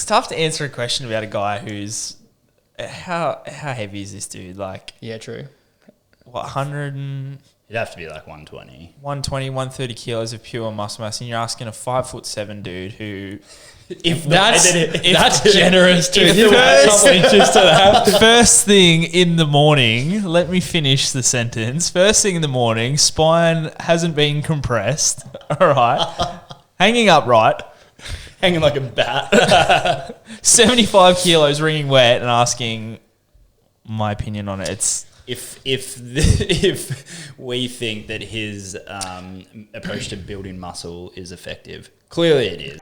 It's tough to answer a question about a guy who's how heavy is this dude? Like, Yeah, true. what 100 and It'd have to be like 120. 120, 130 kilos of pure muscle mass, and you're asking a 5'7" dude who. That's generous too. If You add a couple inches to that. First thing in the morning, let me finish the sentence. First thing in the morning, spine hasn't been compressed. All right. Hanging upright. Hanging like a bat. 75 kilos, wringing wet, and asking my opinion on it. It's If we think that his approach to building muscle is effective, clearly it is.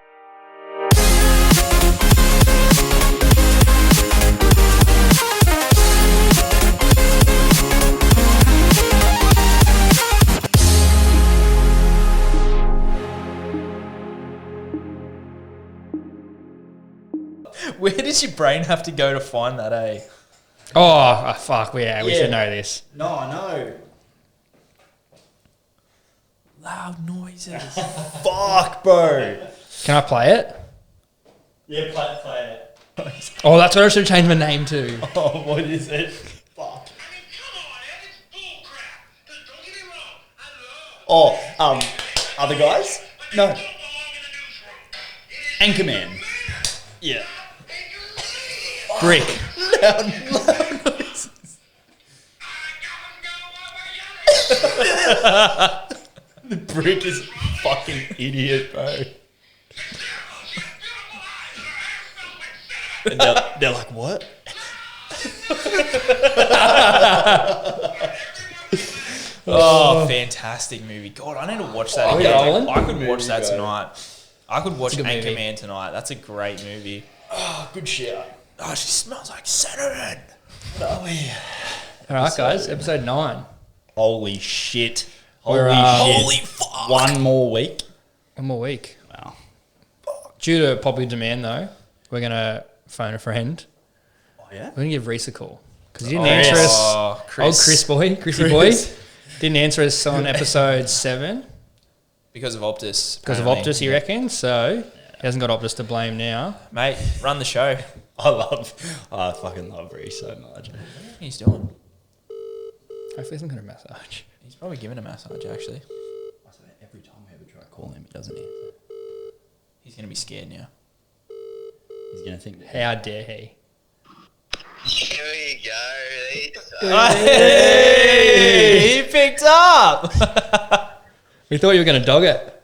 where does your brain have to go to find that, eh? Oh, fuck. We should know this. No. Loud noises. Fuck, bro. Can I play it? Yeah, play it. Oh, that's what I should change my name to. Oh, what is it? Fuck. I mean, come on, Ed, it's bullcrap. Just don't get me wrong. I love Other guys? No. don't belong in the newsroom. Anchorman. Yeah. Brick. Loud noises. The brick is a fucking idiot, bro. And they're like, what? Oh, fantastic movie. God, I need to watch that again. rolling? I could watch that tonight. I could watch It's a good movie. Anchorman tonight. That's a great movie. Oh, good shit. Oh, she smells like cinnamon. Oh, yeah. All right, guys. Episode 9. Holy shit. We're, Holy fuck. One more week. One more week. Wow. Due to popular demand, though, we're going to phone a friend. Oh, yeah? We're going to give Reese a call. Because he didn't answer us. Oh, Old Chris boy. Chrissy boy. Didn't answer us on episode 7. Because of Optus. Because of apparently. Optus, he reckons. So he hasn't got Optus to blame now. Mate, run the show. I fucking love Reese so much. What he's doing? Hopefully he's not going to massage. He's probably giving a massage, actually. Every time we ever try to call him, he doesn't answer. He's going to be scared now. He's going to think that... How dare he? Here we go. Hey, he picked up. We thought you were going to dog it.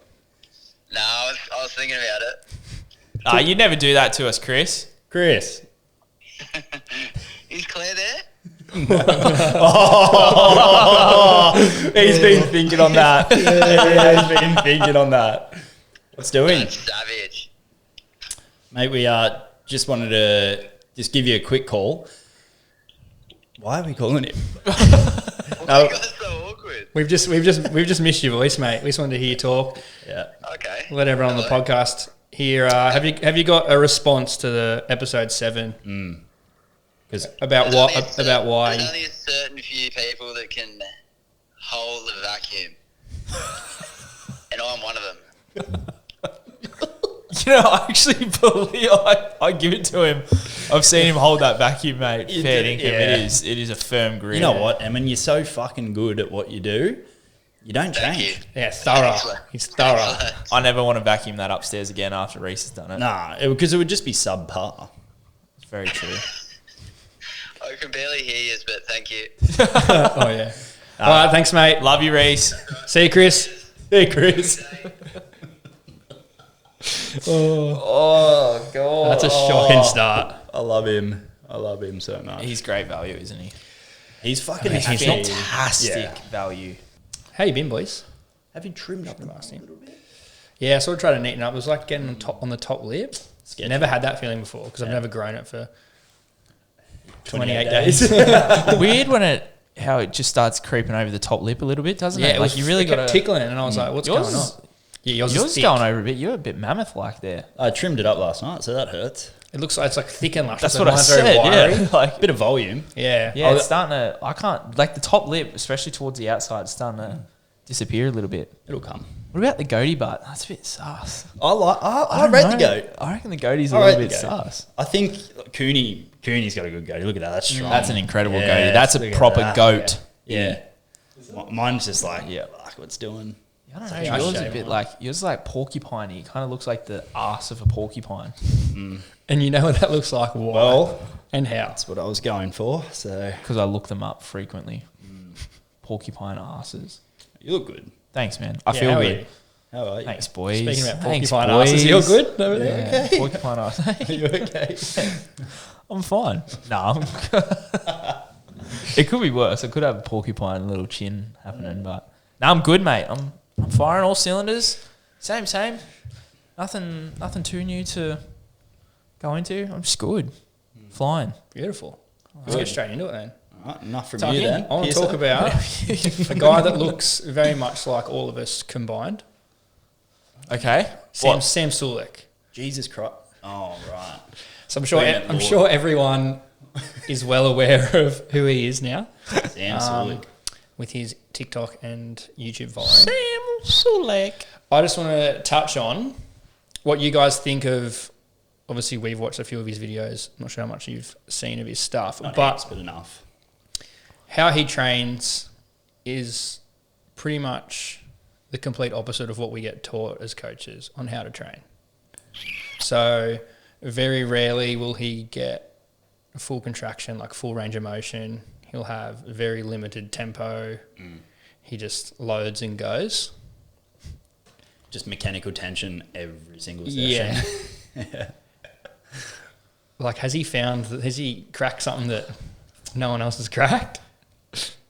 No, I was thinking about it. You'd never do that to us, Chris. Chris. Is Claire there? He's been thinking on that. He's been thinking on that. What's doing? That's savage. Mate, we just wanted to just give you a quick call. Why are we calling him? Oh, you guys are so awkward. We've just missed your voice, mate. We just wanted to hear you talk. Yeah. Okay. Let everyone on the Hello. podcast hear. Have you got a response to the episode 7 Because about There's what only about why? There's only a certain few people that can hold the vacuum. And I'm one of them. You know, I actually believe I give it to him. I've seen him hold that vacuum, mate. You Fair do, dinkum. yeah. It is a firm grip. you know what, Eamon? You're so fucking good at what you do. You don't Thank change. you. Yeah, thorough. Excellent. He's thorough. Excellent. I never want to vacuum that upstairs again after Reese has done it. Nah, because it would just be subpar. It's very true. I can barely hear you, but thank you. Oh yeah. All right, thanks, mate. Love you, Reese. See you, Chris. Hey, Chris. Oh, God. That's a shocking start. I love him. I love him so much. He's great value, isn't he? He's fucking He's happy. Fantastic Yeah. value. How you been, boys? Have you trimmed up the Last mask a year. little bit? Yeah, I sort of tried to neaten up. It was like getting on the top lip. Sketchy. Never had that feeling before because I've never grown it for 28 days. days. Weird how it just starts creeping over the top lip a little bit, doesn't Yeah, it? it Like was, you really it kept got tickling, and I was like, "What's going on?" Yeah, yours is thick. going over a bit. You're a bit mammoth-like there. I trimmed it up last night, so that hurts. It looks like it's like thick and luscious. That's so what I mine's very said. wiry. Yeah, like Bit of volume. Yeah, yeah, it's starting to. I can't like the top lip, especially towards the outside. It's starting to disappear a little bit. It'll come. What What about the goatee butt? That's a bit sus. I don't rate the know. goat. I reckon the goatee's a I little rate bit the goat. sus. I think Cooney's got a good goatee. Look at that. That's strong. That's an incredible Yeah, goatee. That's look a at proper that. goat. Yeah. Mine's just like, Yeah. like what's doing. I don't know. It's like Yours is a shape bit one. like yours is like porcupine-y. It kind of looks like the arse of a porcupine. And you know what that looks like? Why? Well, And how? that's what I was going for. So Because I look them up frequently. Porcupine arses. you look good. Thanks, man. I Yeah, feel how are good. you? How are you? Thanks, boys. Speaking about Thanks, porcupine boys. asses, you're good over there? Yeah, Okay. porcupine arse. Are you okay? I'm fine. No, it could be worse. I could have a porcupine little chin happening, but no, I'm good, mate. I'm firing all cylinders. Same. Nothing too new to go into. I'm just good. Flying. Beautiful. Let's get straight into it then. All right, enough from So you then. I want to Piercer. talk about a guy that looks very much like all of us combined. Okay. Sam Sulek. Jesus Christ. Oh, right. So I'm sure everyone is well aware of who he is now Sam Sulek. with his TikTok and YouTube following. Sam Sulek. I just want to touch on what you guys think of. Obviously, we've watched a few of his videos. I'm not sure how much you've seen of his stuff, Not but heaps, but enough. how he trains is pretty much the complete opposite of what we get taught as coaches on how to train. So very rarely will he get a full contraction, like full range of motion. He'll have very limited tempo. He just loads and goes. Just mechanical tension every single session. Yeah. Like, has he cracked something that no one else has cracked?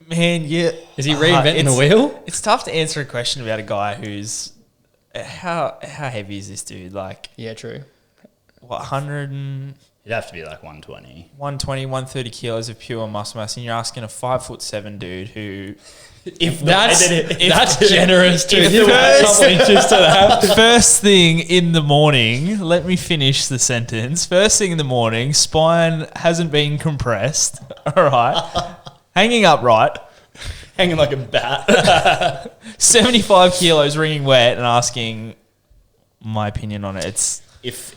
Man, yeah. Is he reinventing the wheel? It's tough to answer a question about a guy who's how heavy is this dude? Like Yeah, true. what 100 and It'd have to be like 120. 120, 130 kilos of pure muscle mass, and you're asking a 5'7" dude who, If that's generous too. if You the add a couple inches to that. first thing in the morning, let me finish the sentence. First thing in the morning, spine hasn't been compressed. All right, hanging upright, Hanging like a bat. 75 kilos, wringing wet, and asking my opinion on it. It's If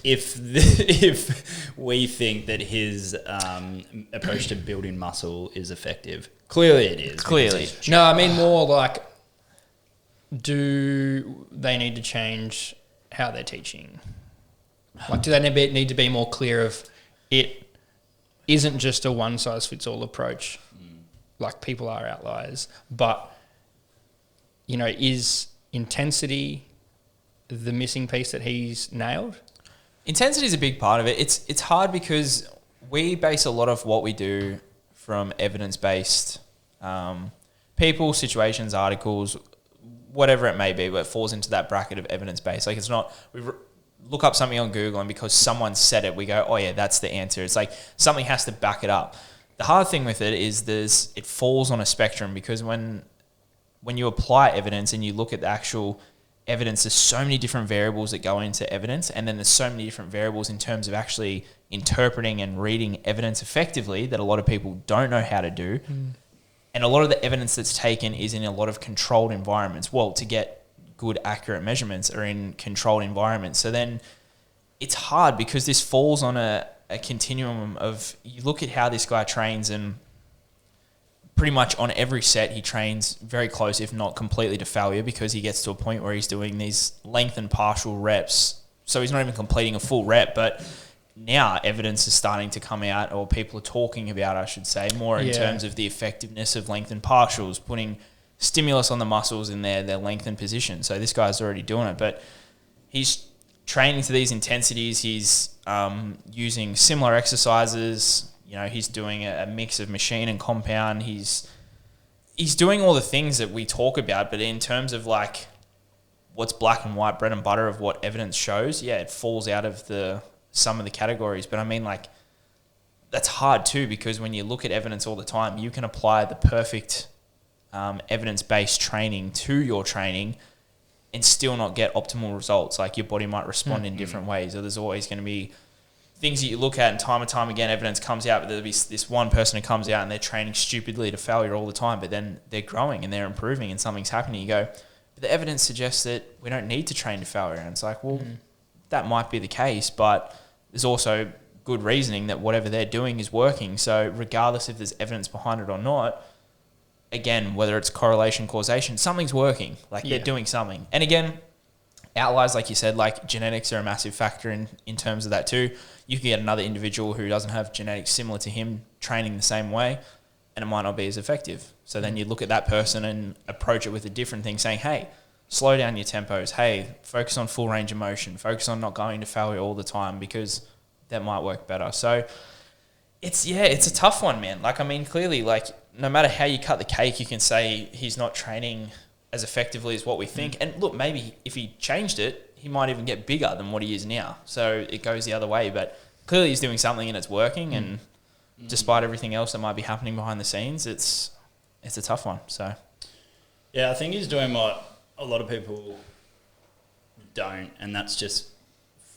we think that his approach to building muscle is effective, clearly it is. Clearly. No, I mean more like, do they need to change how they're teaching? Like, do they need to be more clear of it isn't just a one-size-fits-all approach, like people are outliers, but, you know, is intensity the missing piece that he's nailed? Intensity is a big part of it. It's hard because we base a lot of what we do from evidence-based people, situations, articles, whatever it may be, but it falls into that bracket of evidence-based. Like, it's not, look up something on Google and because someone said it, we go, oh yeah, that's the answer. It's like something has to back it up. The hard thing with it is it falls on a spectrum because when you apply evidence and you look at the actual evidence, there's so many different variables that go into evidence, and then there's so many different variables in terms of actually interpreting and reading evidence effectively that a lot of people don't know how to do. And a lot of the evidence that's taken is in a lot of controlled environments. Well, to get good, accurate measurements are in controlled environments. So then it's hard because this falls on a continuum of, you look at how this guy trains, and pretty much on every set he trains very close, if not completely, to failure, because he gets to a point where he's doing these length and partial reps. So he's not even completing a full rep, but now evidence is starting to come out, or people are talking about, I should say, more in terms of the effectiveness of length and partials, putting stimulus on the muscles in their lengthened position. So this guy's already doing it, but he's training to these intensities. He's using similar exercises. You know, he's doing a mix of machine and compound. He's doing all the things that we talk about, but in terms of like what's black and white, bread and butter of what evidence shows, yeah, it falls out of some of the categories. But I mean, like, that's hard too, because when you look at evidence all the time, you can apply the perfect evidence-based training to your training and still not get optimal results. Like, your body might respond in different ways, or there's always going to be things that you look at, and time again, evidence comes out, but there'll be this one person who comes out and they're training stupidly to failure all the time, but then they're growing and they're improving and something's happening. You go, but But the evidence suggests that we don't need to train to failure. And it's like, well, that might be the case, but there's also good reasoning that whatever they're doing is working. So regardless if there's evidence behind it or not, again, whether it's correlation, causation, something's working. Like they're doing something. And again, outliers, like you said, like genetics are a massive factor in terms of that too. You can get another individual who doesn't have genetics similar to him training the same way, and it might not be as effective. So then you look at that person and approach it with a different thing, saying, hey, slow down your tempos. Hey, focus on full range of motion. Focus on not going to failure all the time, because that might work better. So it's a tough one, man. Like, I mean, clearly, like, no matter how you cut the cake, you can say he's not training as effectively as what we think. And look, maybe if he changed it, he might even get bigger than what he is now. So it goes the other way. But clearly he's doing something and it's working. And despite everything else that might be happening behind the scenes, it's a tough one. So yeah, I think he's doing what a lot of people don't, and that's just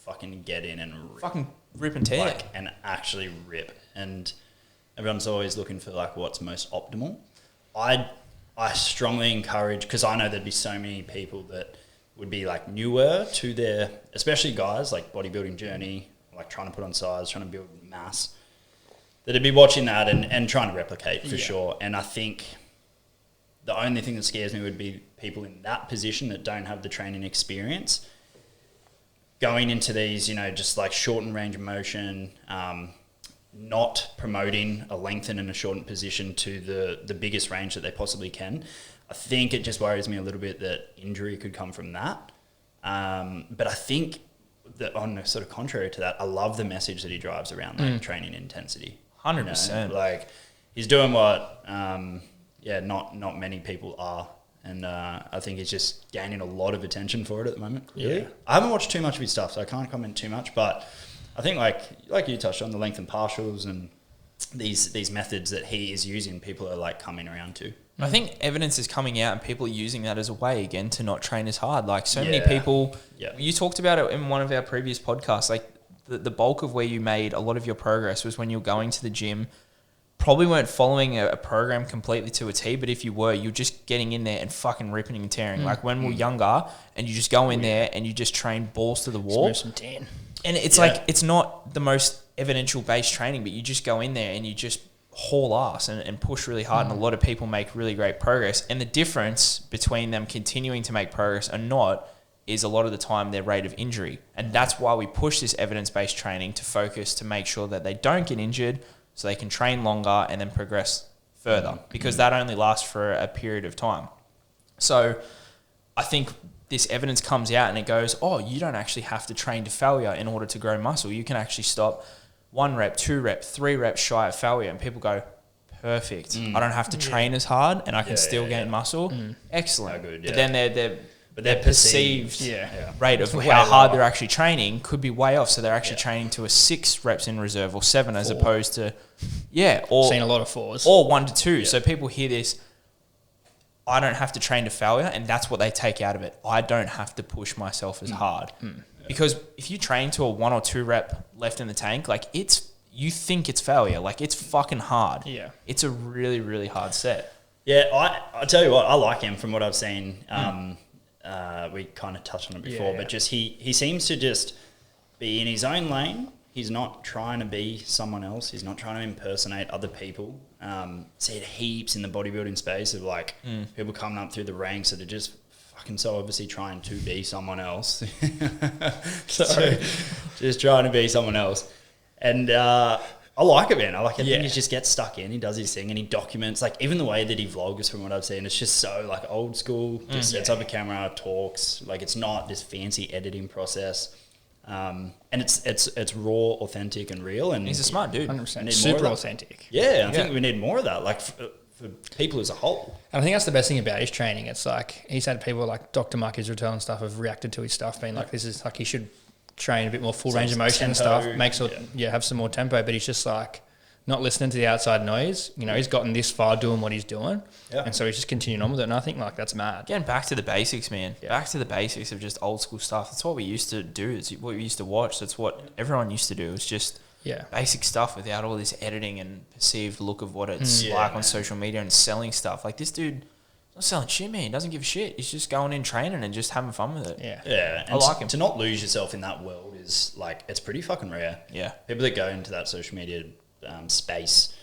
fucking get in and rip. Fucking rip and tear. Like, and actually rip. And everyone's always looking for like what's most optimal. I strongly encourage, because I know there'd be so many people that would be like newer to their, especially guys like bodybuilding journey, like trying to put on size, trying to build mass, that'd be watching that and trying to replicate for sure. And I think the only thing that scares me would be people in that position that don't have the training experience going into these, you know, just like shortened range of motion, not promoting a lengthened and a shortened position to the biggest range that they possibly can. I think it just worries me a little bit that injury could come from that. But I think that on the sort of contrary to that, I love the message that he drives around like training intensity. 100%. You know? Like he's doing what, not many people are. And I think he's just gaining a lot of attention for it at the moment. Really? Yeah. I haven't watched too much of his stuff, so I can't comment too much. But I think like you touched on, the length and partials and these methods that he is using, people are like coming around to. I think evidence is coming out and people are using that as a way, again, to not train as hard. Like so many people, you talked about it in one of our previous podcasts, like the bulk of where you made a lot of your progress was when you were going to the gym, probably weren't following a program completely to a T, but if you were, you're just getting in there and fucking ripping and tearing. Like when we were younger and you just go in there and you just train balls to the wall. Move some tan. And it's like, it's not the most evidential based training, but you just go in there and you just haul ass and push really hard. And a lot of people make really great progress. And the difference between them continuing to make progress or not is a lot of the time their rate of injury. And that's why we push this evidence-based training to focus to make sure that they don't get injured so they can train longer and then progress further, because that only lasts for a period of time. So I think this evidence comes out and it goes, oh, you don't actually have to train to failure in order to grow muscle. You can actually stop 1 rep, 2 rep, 3 reps shy of failure. And people go, perfect. I don't have to train as hard and I can still gain muscle. Excellent. Good, But then their perceived rate of Way how hard lower. they're actually training could be way off. So they're actually training to a 6 reps in reserve or 7 as opposed to, or Seen a lot of 4s. or 1 to 2. So people hear this, I don't have to train to failure, and that's what they take out of it. I don't have to push myself as hard. Because if you train to a 1 or 2 rep left in the tank, like you think it's failure. Like it's fucking hard. Yeah. It's a really, really hard set. Yeah, I tell you what, I like him from what I've seen. We kind of touched on it before, but just he seems to just be in his own lane. He's not trying to be someone else. He's not trying to impersonate other people. See it heaps in the bodybuilding space of like people coming up through the ranks that are just fucking so obviously trying to be someone else. So just trying to be someone else. And I like it, man. I like it. He just gets stuck in. He does his thing and he documents. Like even the way that he vlogs, from what I've seen, it's just so like old school. Just sets up a camera, talks. Like it's not this fancy editing process. And it's raw, authentic, and real. And He's a smart dude. 100%. Super authentic. Yeah, I think we need more of that. Like for people as a whole. And I think that's the best thing about his training. It's like he's had people like Dr. Mark Israel and stuff have reacted to his stuff, being like, this is like he should train a bit more full range of motion and stuff, have some more tempo, but he's just like not listening to the outside noise. You know, he's gotten this far doing what he's doing, and so he's just continuing on with it. And I think like that's mad. Getting back to the basics, man. Back to the basics of just old school stuff. That's what we used to do. It's what we used to watch. That's what everyone used to do. It's just basic stuff without all this editing and perceived look of what it's like on social media and selling stuff. Like this dude not selling shit, man. He doesn't give a shit. He's just going in training and just having fun with it. Yeah. Yeah, and I like him. to not lose yourself in that world is like it's pretty fucking rare. Yeah. People that go into that social media space,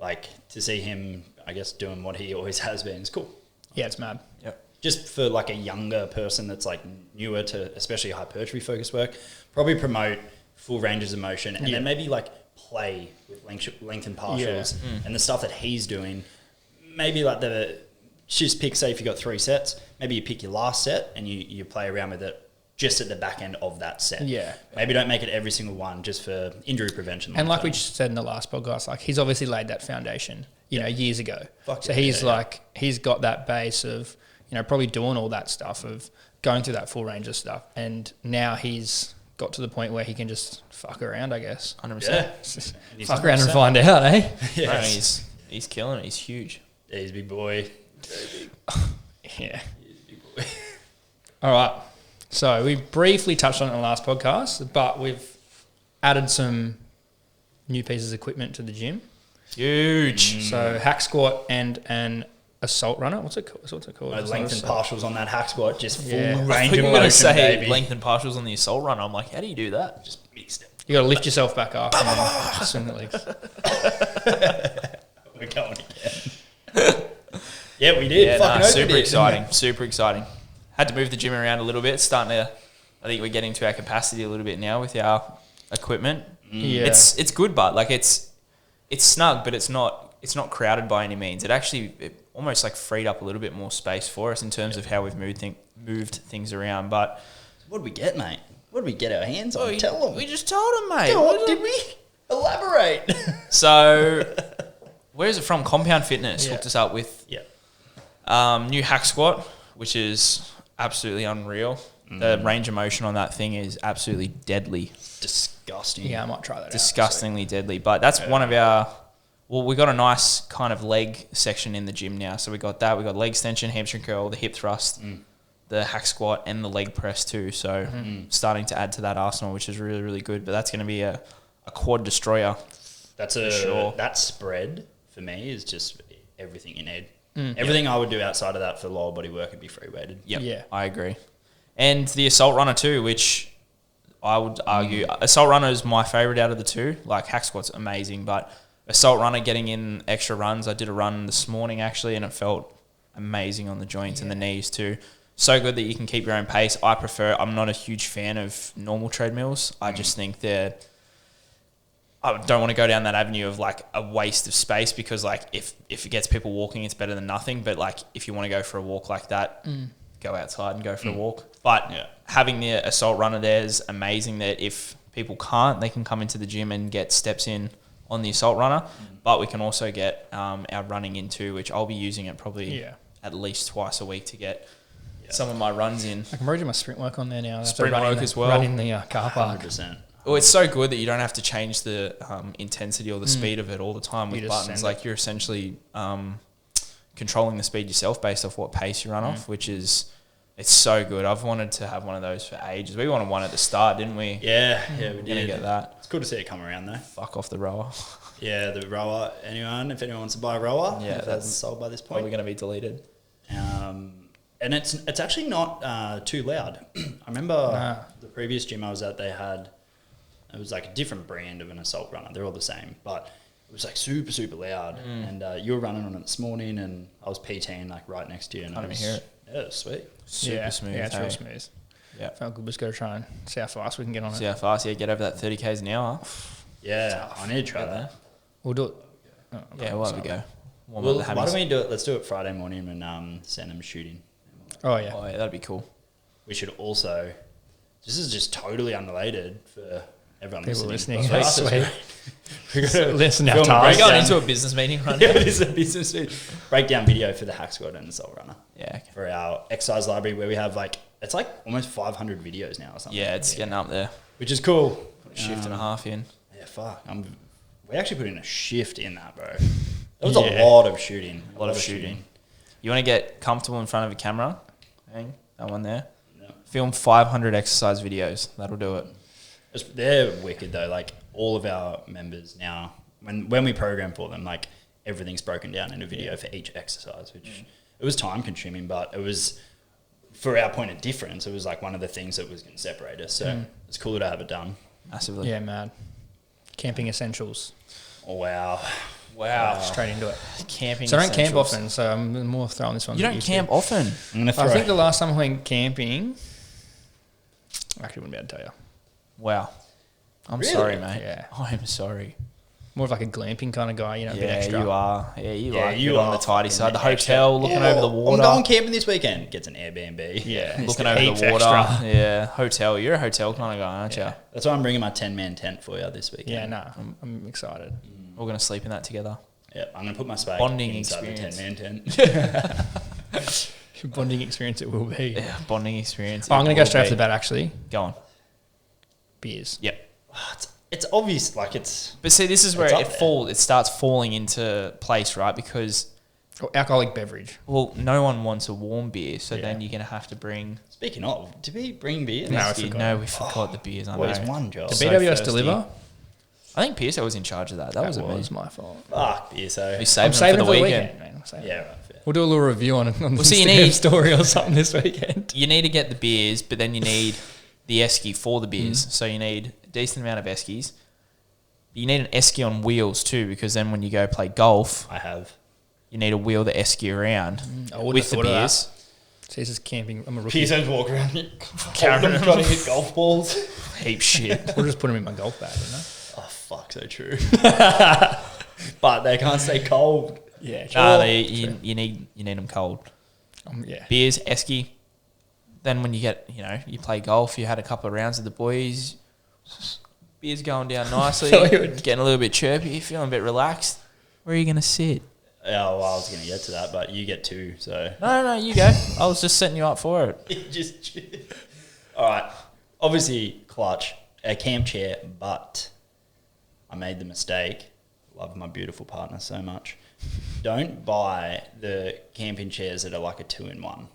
like to see him, I guess, doing what he always has been is cool. Yeah, it's mad. Yep. Just for like a younger person that's like newer to especially hypertrophy focused work, probably promote full ranges of motion and then maybe like play with length and partials and the stuff that he's doing. Maybe like just pick, say if you got 3 sets, maybe you pick your last set and you play around with it just at the back end of that set. Yeah. Maybe don't make it every single one just for injury prevention. And like we just said in the last podcast, like he's obviously laid that foundation, you know, years ago. So he's he's got that base of, you know, probably doing all that stuff of going through that full range of stuff. And now he's got to the point where he can just fuck around, I guess. 100%. Yeah. Fuck around and find out, eh? Yes. Bro, he's killing it. He's huge. Yeah, he's a big boy. Yeah. He's a big boy. All right. So we briefly touched on it in the last podcast, but we've added some new pieces of equipment to the gym. Huge. So hack squat and an assault runner. What's it called? No length and partials on that hack squat, just full Yeah. I range thought you of were going to motion, say baby. length and partials on the assault runner. I'm like, how do you do that? Just mixed it. You got to lift yourself back up and then swing the legs. We're going again. Yeah, we did. Yeah, Fucking oath we super did. exciting. Super exciting. Had to move the gym around a little bit. Starting to, I think we're getting to our capacity a little bit now with our equipment. Yeah. It's good, but like it's snug, but it's not crowded by any means. It almost like freed up a little bit more space for us in terms of how we've moved things around. But What did we get, mate? What did we get our hands on? Tell them. we just told them, mate. Go on, did we? Elaborate. So, where is it from? Compound Fitness Yeah. hooked us up with new hack squat, which is absolutely unreal. The range of motion on that thing is absolutely deadly. Disgusting. Yeah, I might try that Disgustingly deadly. But that's one of our... Well, we got a nice kind of leg section in the gym now. So we got that. We got leg extension, hamstring curl, the hip thrust, the hack squat, and the leg press too. So starting to add to that arsenal, which is really, really good. But that's going to be a quad destroyer. That's that spread for me is just everything in Ed. Mm. Everything I would do outside of that for lower body work would be free weighted. Yep, Yeah. I agree. And the assault runner too, which I would argue assault runner is my favorite out of the two. Like hack squat's amazing, but assault runner getting in extra runs. I did a run this morning actually, and it felt amazing on the joints and the knees too. So good that you can keep your own pace. I'm not a huge fan of normal treadmills. I just think I don't want to go down that avenue of like a waste of space, because like if it gets people walking, it's better than nothing. But like if you want to go for a walk like that, go outside and go for a walk. But having the assault runner there is amazing, that if people can't, they can come into the gym and get steps in on the assault runner. But we can also get our running in too, which I'll be using it probably at least twice a week to get some of my runs in. I can probably do my sprint work on there now. Sprint work as well. Run in the car park. 100%. Well, it's so good that you don't have to change the intensity or the speed of it all the time with You just buttons. send Like you're essentially controlling the speed yourself based off what pace you run off, which is, it's so good. I've wanted to have one of those for ages. We wanted one at the start, didn't we? Yeah, we We're gonna did. get that. It's cool to see it come around though. Fuck off the rower. Yeah, the rower. If anyone wants to buy a rower, Yeah, if that's sold by this Probably point. going to be deleted. And it's actually not too loud. I remember the previous gym I was at, it was like a different brand of an assault runner. They're all the same, but it was like super, super loud. And you were running on it this morning, and I was PTing like right next to you. And Can't even hear it. Yeah, it was sweet. Super smooth. Yeah, it's real hey? smooth. Yeah. Felt good. Just got to try and see how fast we can get on See it. how fast? Yeah, get over that 30 k's an hour. Yeah, I need to try Get that. We'll do it. Oh, Yeah, we'll have a go. Warm Well, up the why hammies. don't we do it? Let's do it Friday morning and send them shooting. Oh, yeah. Oh yeah, that'd be cool. We should also. This is just totally unrelated for everyone People listening. listening. But That's for us, sweet. we're gonna Listen film our a task. We're going breakdown. into a business meeting right Yeah, now. it is a business meeting. Breakdown video for the hack squad and assault runner Yeah. Okay. for our exercise library, where we have it's like almost 500 videos now or something. Yeah, it's getting up there. which is cool. Shift and a half in. Yeah, fuck. We actually put in a shift in that, bro. That was Yeah. a lot of shooting. A lot of shooting. You want to get comfortable in front of a camera? Hang that one there. Yeah. Film 500 exercise videos. That'll do it. They're wicked though. Like all of our members now, when we program for them, like everything's broken down in a video for each exercise, which it was time consuming, but it was, for our point of difference, it was like one of the things that was going to separate us. So it's cooler to have it done. Massively. Yeah, mad. Camping essentials. Oh, wow. Wow. Straight into it. Camping. So I don't camp essentials. often, so I'm more throwing this one. You don't camp often. I'm going to throw I think the last time I went camping, I actually wouldn't be able to tell you. Wow. I'm Really? sorry, mate. Yeah. I'm sorry. More of like a glamping kind of guy, you know, a bit Yeah, extra. you are. Yeah, you Yeah, are. you You're on are the tidy fucking side. The extra. hotel, looking over the water. I'm going camping this weekend. Gets an Airbnb. Yeah. Looking It's over heaps the water. extra. Yeah, hotel. You're a hotel kind of guy, aren't you? That's why I'm bringing my 10-man tent for you this weekend. Yeah, no, I'm excited. We're going to sleep in that together. Yeah, I'm going to put my swag Bonding inside experience. the 10-man tent. Bonding experience it will be. Yeah, bonding experience. Oh, I'm going to It go straight will off the be. bat, actually. Go on. Beers. Yep. It's obvious, like it's... But see, this is where It's up it there. it starts falling into place, right? Because, Or alcoholic beverage. well, no one wants a warm beer, so Yeah. then you're going to have to bring... Speaking of, did we bring beer? No, I whiskey. forgot. No, we forgot the beers. I Boys, know. one job. Did So BWS thirsty. deliver? I think PSO was in charge of that. That wasn't me. was my fault. Fuck beer, so... We saved I'm them saving for the weekend. man. I'm saving Yeah, it. right, fair. We'll do a little review on the so you Instagram need- story or something this weekend. You need to get the beers, but then you need the esky for the beers. So you need a decent amount of eskies. You need an esky on wheels too, because then when you go play golf, I have. you need to wheel the esky around I wouldn't with have the thought of that. beers. So this is camping. I'm a rookie. PSO's walk around Carrying trying to hit golf balls. Heap shit. We'll just put them in my golf bag, you know? Oh, fuck, so true. But they can't stay cold. Yeah. Nah, you need them cold. Yeah. Beers, esky. Then when you get, you play golf, you had a couple of rounds with the boys. Beers going down nicely, getting a little bit chirpy, feeling a bit relaxed. Where are you going to sit? Oh, well, I was going to get to that, but you get two, so... No, you go. I was just setting you up for it. Just... All right. Obviously, clutch, a camp chair, but I made the mistake. Love my beautiful partner so much. Don't buy the camping chairs that are like a 2-in-1.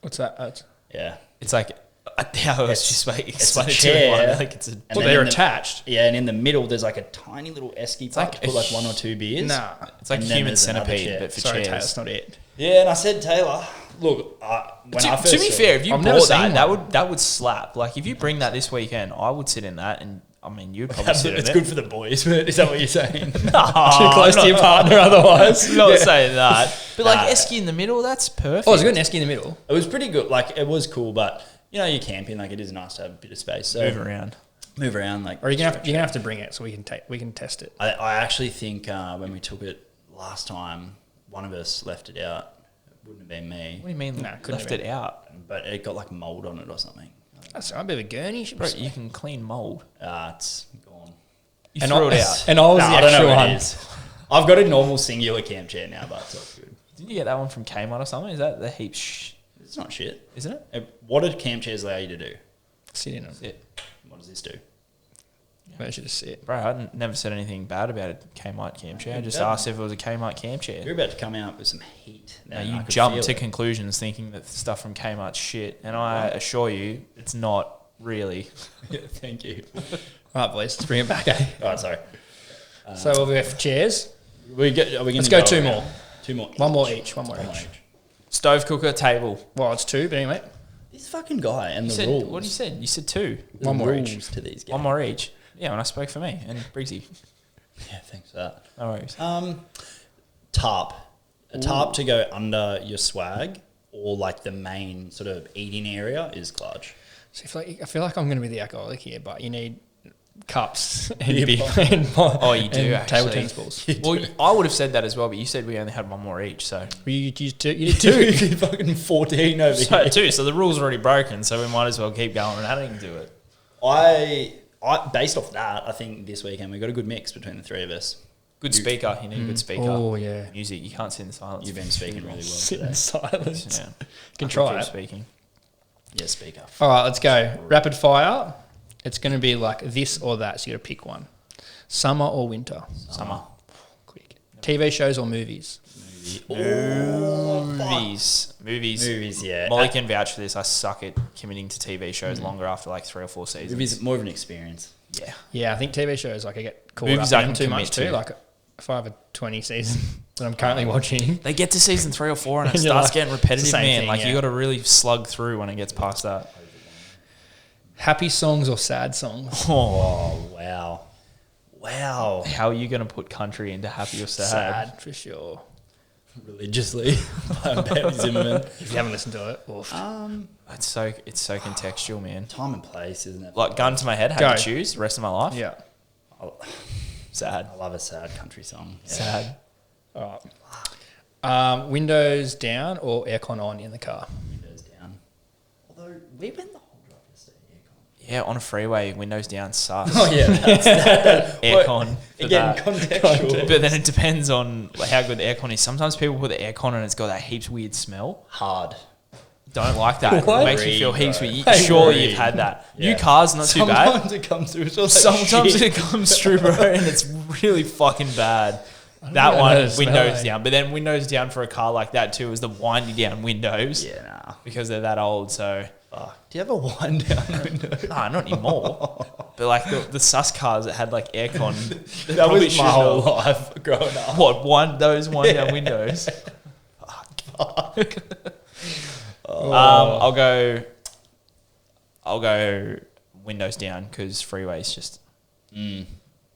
What's that? Yeah. It's like, I was just explain a it chair. to you. Like it's a, And Well, then they're in the- attached. Yeah, and in the middle, there's like a tiny little esky part like to put a like one or two beers. Nah. it's like And then human there's another centipede, chair. but for Sorry, Taylor, chairs. that's not it. Yeah, and I said, Taylor, look, when I first To be saw fair, it- if you I've never bought seen that, one. that would slap. Like if you bring that this weekend, I would sit in that, and I mean you'd probably sit in it's it. good for the boys, but is that what you're saying? Too close to your partner otherwise. I'm not saying that, but like Nah. esky in the middle, that's perfect. Oh, it's got an esky in the middle. It was pretty good. Like, it was cool, but, you're camping, like, it is nice to have a bit of space. So Move around. Move around, like... Or you're gonna have to bring it so we can test it. I actually think when we took it last time, one of us left it out. It wouldn't have been me. What do you mean Nah, couldn't left have it out? But it got, like, mould on it or something. That's a bit of a gurney. You should be Bro, you can clean mold. It's gone. You And threw I- it out. And I was Nah, the I don't know extra what one. it is. I've got a normal singular camp chair now, but it's all good. Didn't you get that one from Kmart or something? Is that the heap It's not shit. isn't it? What did camp chairs allow you to do? Sit in them. That's it. What does this do? Maybe I should just sit. Bro, I never said anything bad about a Kmart camp chair. I just Yeah. asked if it was a Kmart camp chair. You're about to come out with some heat. No, then. you I could jump feel to it. conclusions thinking that stuff from Kmart's shit, and I assure you, it's not really. Yeah, thank you. All right, boys, let's bring it back. Eh? All right, sorry. So we'll go for chairs. Are we gonna Let's go two around? more. Two more. One more each. One more One more each. each. Stove cooker, table. Well, it's two, but anyway. This fucking guy and You the said, rules. what you said? You said two. The One more rules each. to these games. One more each. Yeah, when I spoke for me and Briggsy. Yeah, thanks for that. No worries. Tarp. A tarp to go under your swag or like the main sort of eating area is clutch. So I feel like I'm going to be the alcoholic here, but you need cups and Yeah, beer but- and Oh, you do and actually. table tennis balls. Well, I would have said that as well, but you said we only had one more each, so. You did two. You're fucking 14 over So here. two, so the rule's already broken, so we might as well keep going and adding to it. I based off that, I think this weekend we got a good mix between the three of us. Good speaker. You need a good speaker. Oh, yeah. Music. You can't sit in silence. You've been speaking really well Sit today. in silence. Yeah. You can I try keep it. speaking. Yeah, speaker. All right, let's go. Rapid fire. It's going to be like this or that, so you got to pick one. Summer or winter? Summer. Quick. TV shows or movies? Movies. Movies, yeah. Molly can vouch for this. I suck at committing to TV shows longer after like 3 or 4 seasons. Movies more of an experience. Yeah. Yeah, I think TV shows, like I get caught Movies up I in them can too much commit too. to. Like if I have a 20 season that I'm currently watching. They get to season 3 or 4 and it And you're starts like, getting it's the repetitive, same man. thing, Like yeah. you got to really slug through when it gets past that. Happy songs or sad songs? Oh, wow. Wow. How are you going to put country into happy or sad? Sad for sure. Religiously by Baby Zimmerman. If you haven't listened to it, oof. It's so contextual, man. Time and place, isn't it? Like gun to my head, had Go. to choose the rest of my life. Yeah. Sad. I love a sad country song. Yeah. Sad. All right. Windows down or aircon on in the car? Windows down. Although we went the whole drive yesterday aircon. Yeah, on a freeway, windows down sucks. Oh yeah, that's that. Aircon. for Again, that. contextual. But then it depends on how good the aircon is. Sometimes people put the aircon and it's got that heaps weird smell. Hard. Don't like that. What? It makes you feel Agreed, heaps bro. weird. Surely Agreed. you've had that. Yeah. New cars, not too bad. Sometimes it comes through. It's all like Sometimes shit. it comes through, bro, and it's really fucking bad. think That I know one, the smell, windows eh? down. But then windows down for a car like that too is the windy down windows Yeah, nah. because they're that old. So, Fuck. Do you have a wind down window? nah, not anymore. But like the sus cars that had like aircon. they That probably was my should whole have. life growing up. What, those wind down windows? I'll go windows down because freeway's just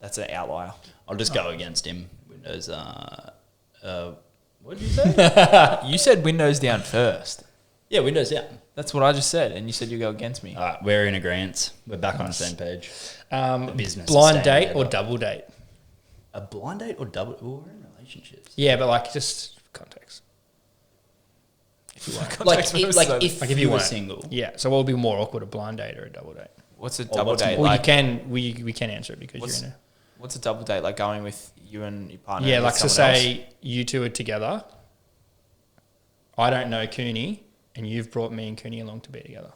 that's an outlier. I'll just go against him. Windows. What did you say? You said windows down first. Yeah, windows down. That's what I just said, and you said you go against me. All right, we're in agreement. We're back on the same page. Business is Blind staying date or together. double date? A blind date or double? Well, we're in relationships. Yeah, but like just context. If you want Like, context if, first, like so- if you were weren't. single. Yeah, so what would be more awkward, a blind date or a double date? what's a double what's date more- Well, like? you can we can answer it because What's- you're in What's a double date like? Going with you and your a partner? yeah. with Like so, someone else? say you two are together. I don't know Cooney, and you've brought me and Cooney along to be together.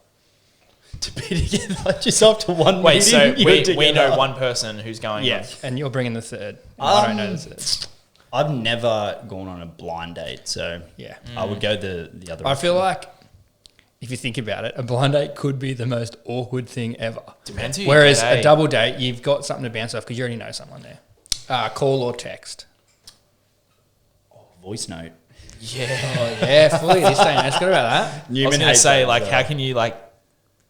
To be together, like just after one Wait, meeting, so you're we together. know one person who's going. Yeah, with- and you're bringing the third. And I don't know the third. I've never gone on a blind date, so Yeah. I would go the other. I feel like if you think about it, a blind date could be the most awkward thing ever. Depends who you Whereas get, a eh? double date, you've got something to bounce off because you already know someone there. Call or text. voice note. Yeah. Oh yeah, fully. This day and age. Forgot about that. I was Newman going to hates say, that like, as how well. can you, like,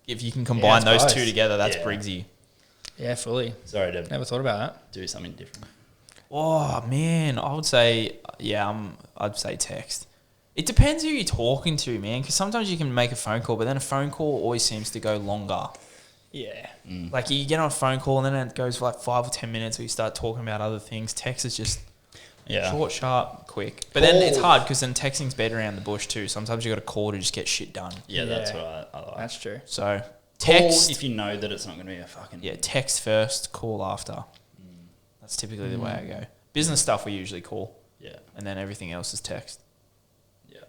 if you can combine it's those both. two together, that's Yeah. Briggsy. Yeah, fully. Sorry to Never thought about that. do something different. Oh, man. I would say, yeah, I'd say text. It depends who you're talking to, man, because sometimes you can make a phone call, but then a phone call always seems to go longer. Yeah. Like, you get on a phone call, and then it goes for, like, 5 or 10 minutes, or you start talking about other things. Text is just Yeah. short, sharp, quick. But then it's Call. hard, because then texting's better around the bush, too. Sometimes you got to call to just get shit done. Yeah, that's Yeah. what I like. That's true. So, Call text. if you know that it's not going to be a fucking. Yeah, text first, call after. That's typically the way I go. Business stuff we usually call, Yeah. and then everything else is text. Yeah.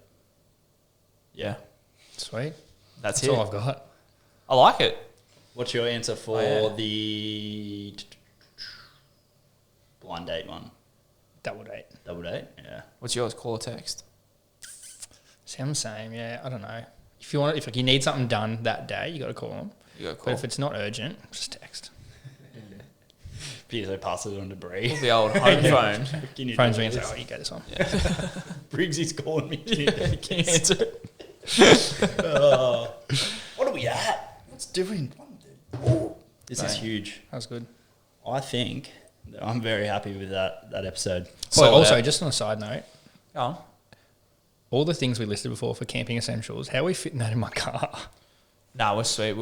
Yeah, Sweet. that's That's it. all I've got. I like it. What's your answer for Oh, yeah. the blind date one? Double date. Double date? Yeah. What's yours? Call or text? Sound the same. Yeah, I don't know. If you want, if like you need something done that day, you got to call them. You got to But call. if it's not urgent, just text. Peter pass it on to Bree. Call the old home phone. Can you Phone's do ringing. this? Oh, you get this one. Briggsy's calling me. Can you answer it? What are we at? What's doing? Oh, this is Right. huge. That was good. I think that I'm very happy with that episode. So also, that- just on a side note, Go on. all the things we listed before for camping essentials, how are we fitting that in my car? Nah, we're sweet.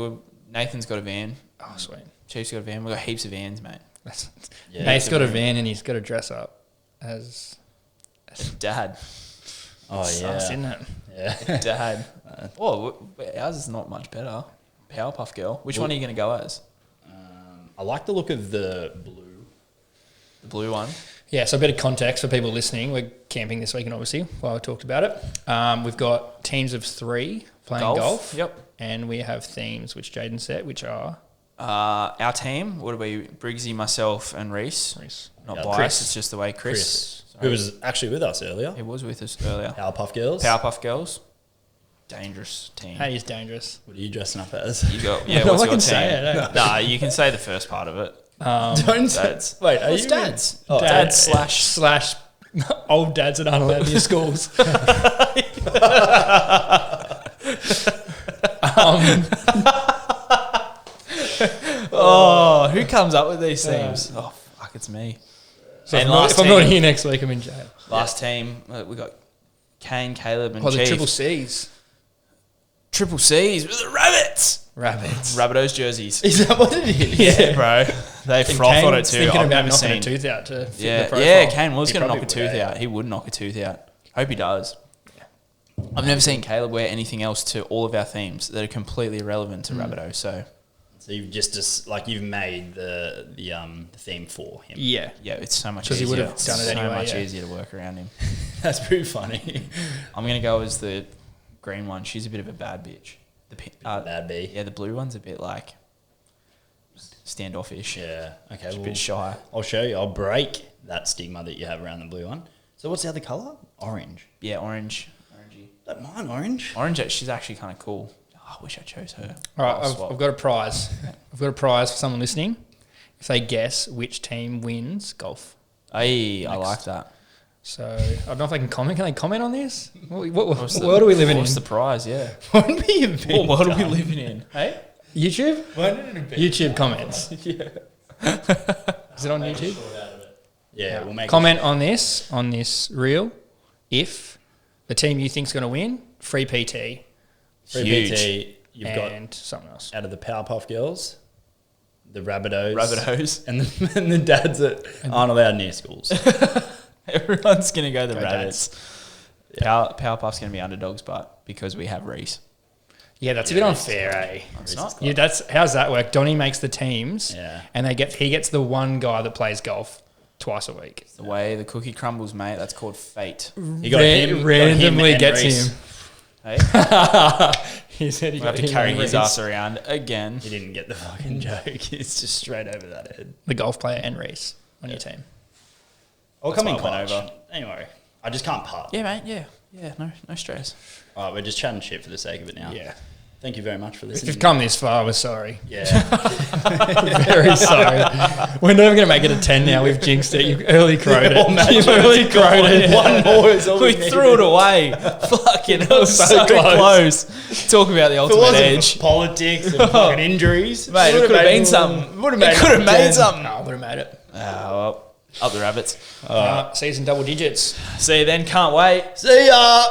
Nathan's got a van. Oh, sweet. Chief's got a van. We've got heaps of vans, mate. That's, Yeah, Nate's it's got a very- van and he's got to dress up as Dad. Oh us, yeah. isn't it? Yeah. Dad. Oh, ours is not much better. Powerpuff Girl. Which one are you going to go as? I like the look of the blue. The blue one. Yeah, so a bit of context for people listening. We're camping this weekend, obviously, while I talked about it. We've got teams of 3 playing golf. Yep. And we have themes, which Jaden set, which are... Our team, what are we? Briggsy, myself, and Reese. Not Yeah, biased, Chris. it's just the way Chris. Who was actually with us earlier. He was with us earlier. Powerpuff Girls. Powerpuff Girls. Dangerous team. That is dangerous. What are you dressing up as? You got, yeah, No, what's I your can team? say it, eh? Nah, you can say the first part of it. Don't say. Dads. Wait, are What's you dads? Oh, Dads slash Slash Old dads that aren't allowed near schools. Oh, who comes up with these themes? Oh, fuck, it's me. So And if I'm not here next week, I'm in jail. Last team, we got Kane, Caleb, and Oh, the Chief. triple C's. Triple C's with the rabbits. Rabbits. Rabbitohs jerseys. Is that what it is? Yeah, bro. They froth on it too. Thinking I've about never knocking seen. a tooth out to fit the Yeah, profile. yeah. Kane was He going to probably knock a would, tooth yeah. out. He would knock a tooth out. Hope he does. I've never seen Caleb wear anything else to all of our themes that are completely irrelevant to Rabbitoh. So you've just like you've made the theme for him. Yeah. yeah, it's so much 'Cause he easier. would have done it so anyway, much yeah. easier to work around him. That's pretty funny. I'm going to go as the green one. She's a bit of a bad bitch. Bad B. Yeah, the blue one's a bit like standoffish. Yeah. Okay. She's a Well, bit shy. I'll show you. I'll break that stigma that you have around the blue one. So what's the other colour? Orange. Yeah, orangey. Don't mind orange. Orange, she's actually kind of cool. Oh, I wish I chose her. All right, I'll swap. I've got a prize. I've got a prize for someone listening. If they guess which team wins golf. Hey, I like that. So I don't know if they can comment. Can they comment on this? What What's the- world are we living in? What's the prize? Yeah. Won't be a bit What world are we dumb. living in? Hey? YouTube? Won't it a bit YouTube comments. Yeah. Is it on YouTube? Yeah, we'll make Comment on this reel. If the team you think's going to win, free PT For Huge. PT, you've got and something else. out of the Powerpuff Girls, the Rabbitohs, Rabbitohs. and the dads that aren't allowed near schools. Everyone's going to go the Go Rabbits. Powerpuff's going to be underdogs, but because we have Reese. Yeah, that's a bit unfair, eh? It's not. Yeah, that's how's that work? Donnie makes the teams, Yeah. and he gets the one guy that plays golf twice a week. The way the cookie crumbles, mate, that's called fate. You got him, randomly and gets Reece. him. Hey? He said he We have got to him carry and his Reece. ass around again. He didn't get the fucking joke. It's just straight over that head. The golf player and Reese on your team. I'll That's come in why I went clutch. over. Anyway, I just can't putt. Yeah, mate, yeah. Yeah, no stress. All right, we're just chatting shit for the sake of it now. Yeah. Thank you very much for If listening. you've come this far, we're sorry. Yeah. Very sorry. We're never going to make it a 10 now. We've jinxed it. You've early crowed it. You've early crowed it. One more is all We threw it away. Fucking, it was so close. Talk about the If it ultimate wasn't edge. for politics and fucking injuries, Mate, it could have been something. Would have It made could have made 10. something. No, I would have made it. Well, up the Rabbits. Season double digits. See you then. Can't wait. See ya.